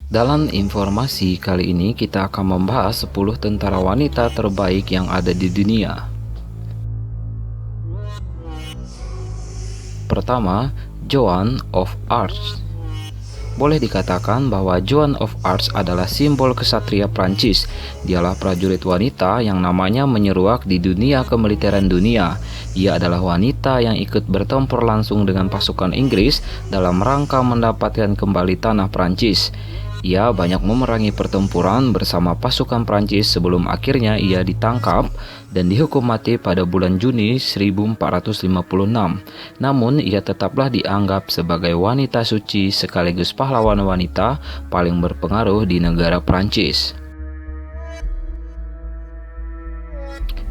Dalam informasi kali ini kita akan membahas 10 tentara wanita terbaik yang ada di dunia. Pertama, Joan of Arc. Boleh dikatakan bahwa Joan of Arc adalah simbol kesatria Prancis. Dialah prajurit wanita yang namanya menyeruak di dunia kemiliteran dunia. Ia adalah wanita yang ikut bertempur langsung dengan pasukan Inggris dalam rangka mendapatkan kembali tanah Prancis. Ia banyak memerangi pertempuran bersama pasukan Prancis sebelum akhirnya ia ditangkap dan dihukum mati pada bulan Juni 1456. Namun ia tetaplah dianggap sebagai wanita suci sekaligus pahlawan wanita paling berpengaruh di negara Prancis.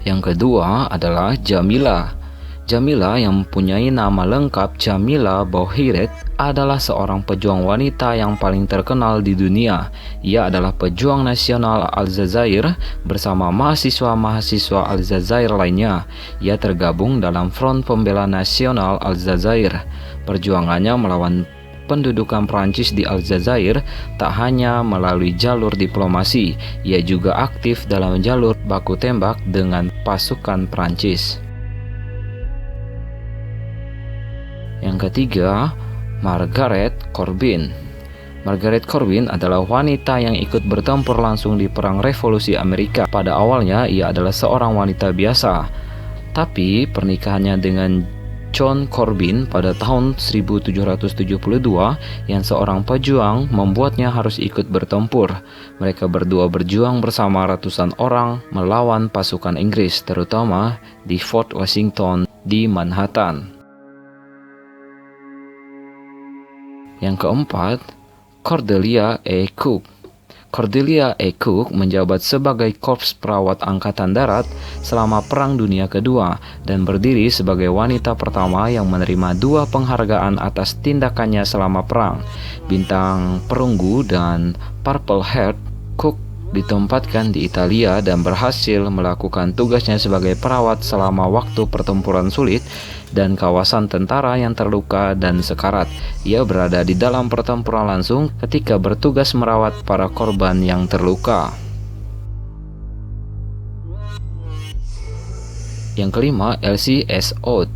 Yang kedua adalah Jamila. Jamila yang mempunyai nama lengkap Jamila Bouhiret adalah seorang pejuang wanita yang paling terkenal di dunia. Ia adalah pejuang nasional Aljazair bersama mahasiswa-mahasiswa Aljazair lainnya. Ia tergabung dalam Front Pembela Nasional Aljazair. Perjuangannya melawan pendudukan Prancis di Aljazair tak hanya melalui jalur diplomasi, ia juga aktif dalam jalur baku tembak dengan pasukan Prancis. Yang ketiga, Margaret Corbin. Margaret Corbin adalah wanita yang ikut bertempur langsung di Perang Revolusi Amerika. Pada awalnya ia adalah seorang wanita biasa, tapi pernikahannya dengan John Corbin pada tahun 1772 yang seorang pejuang membuatnya harus ikut bertempur. Mereka berdua berjuang bersama ratusan orang melawan pasukan Inggris, terutama di Fort Washington di Manhattan. Yang keempat, Cordelia E. Cook. Cordelia E. Cook menjabat sebagai Korps Perawat Angkatan Darat selama Perang Dunia Kedua dan berdiri sebagai wanita pertama yang menerima 2 penghargaan atas tindakannya selama perang, Bintang Perunggu dan Purple Heart. Cook ditempatkan di Italia dan berhasil melakukan tugasnya sebagai perawat selama waktu pertempuran sulit dan kawasan tentara yang terluka dan sekarat. Ia berada di dalam pertempuran langsung ketika bertugas merawat para korban yang terluka. Yang kelima, Elsie S. Ott.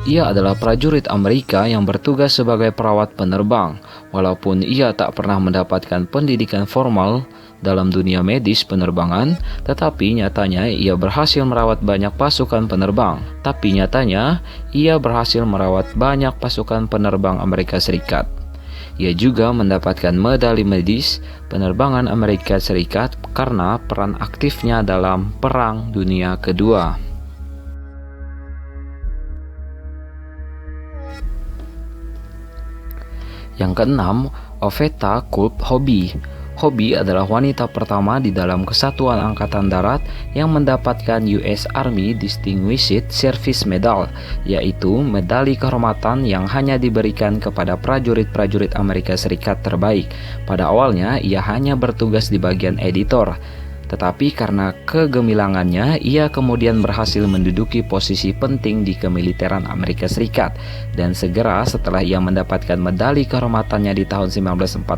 Ia adalah prajurit Amerika yang bertugas sebagai perawat penerbang. Walaupun ia tak pernah mendapatkan pendidikan formal dalam dunia medis penerbangan, tetapi nyatanya ia berhasil merawat banyak pasukan penerbang. Amerika Serikat. Ia juga mendapatkan medali medis penerbangan Amerika Serikat karena peran aktifnya dalam Perang Dunia Kedua. Yang keenam, Oveta Kulp Hobby. Hobby adalah wanita pertama di dalam Kesatuan Angkatan Darat yang mendapatkan US Army Distinguished Service Medal, yaitu medali kehormatan yang hanya diberikan kepada prajurit-prajurit Amerika Serikat terbaik. Pada awalnya, ia hanya bertugas di bagian editor, tetapi karena kegemilangannya, ia kemudian berhasil menduduki posisi penting di kemiliteran Amerika Serikat. Dan segera setelah ia mendapatkan medali kehormatannya di tahun 1945,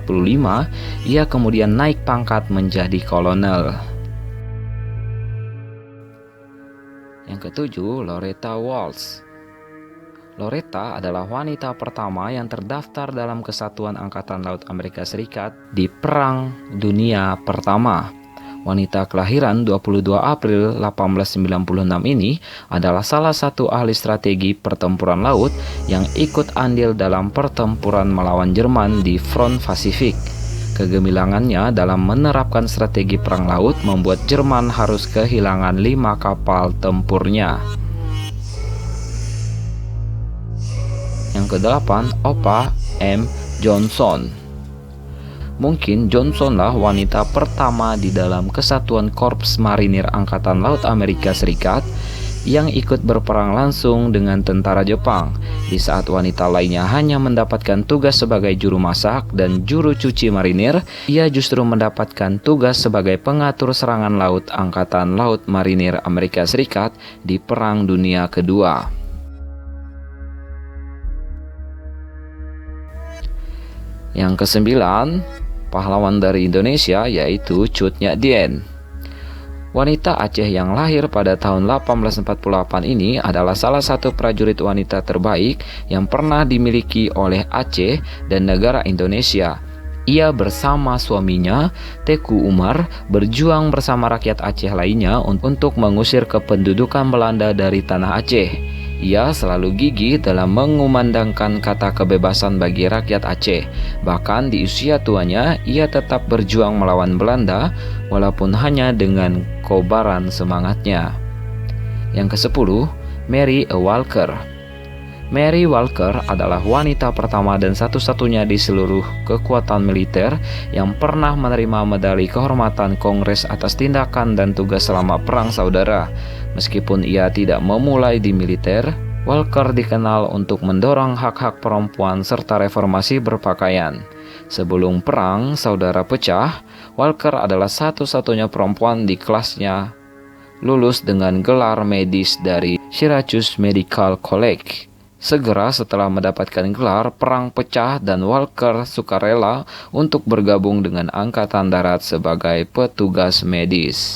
ia kemudian naik pangkat menjadi kolonel. Yang ketujuh, Loretta Walsh. Loretta adalah wanita pertama yang terdaftar dalam Kesatuan Angkatan Laut Amerika Serikat di Perang Dunia Pertama. Wanita kelahiran 22 April 1896 ini adalah salah satu ahli strategi pertempuran laut yang ikut andil dalam pertempuran melawan Jerman di Front Pasifik. Kegemilangannya dalam menerapkan strategi perang laut membuat Jerman harus kehilangan 5 kapal tempurnya. Yang kedelapan, Opa M. Johnson. Mungkin Johnsonlah wanita pertama di dalam Kesatuan Korps Marinir Angkatan Laut Amerika Serikat yang ikut berperang langsung dengan tentara Jepang. Di saat wanita lainnya hanya mendapatkan tugas sebagai juru masak dan juru cuci marinir, ia justru mendapatkan tugas sebagai pengatur serangan laut Angkatan Laut Marinir Amerika Serikat di Perang Dunia Kedua. Yang kesembilan, pahlawan dari Indonesia yaitu Cut Nyak Dien. Wanita Aceh yang lahir pada tahun 1848 ini adalah salah satu prajurit wanita terbaik yang pernah dimiliki oleh Aceh dan negara Indonesia. Ia bersama suaminya, Teku Umar, berjuang bersama rakyat Aceh lainnya untuk mengusir kependudukan Belanda dari tanah Aceh. Ia selalu gigih dalam mengumandangkan kata kebebasan bagi rakyat Aceh. Bahkan di usia tuanya, ia tetap berjuang melawan Belanda, walaupun hanya dengan kobaran semangatnya. Yang ke-10, Mary Walker. Mary Walker adalah wanita pertama dan satu-satunya di seluruh kekuatan militer yang pernah menerima medali kehormatan Kongres atas tindakan dan tugas selama Perang Saudara. Meskipun ia tidak memulai di militer, Walker dikenal untuk mendorong hak-hak perempuan serta reformasi berpakaian. Sebelum Perang Saudara pecah, Walker adalah satu-satunya perempuan di kelasnya lulus dengan gelar medis dari Syracuse Medical College. Segera setelah mendapatkan gelar, perang pecah dan Walker sukarela untuk bergabung dengan Angkatan Darat sebagai petugas medis.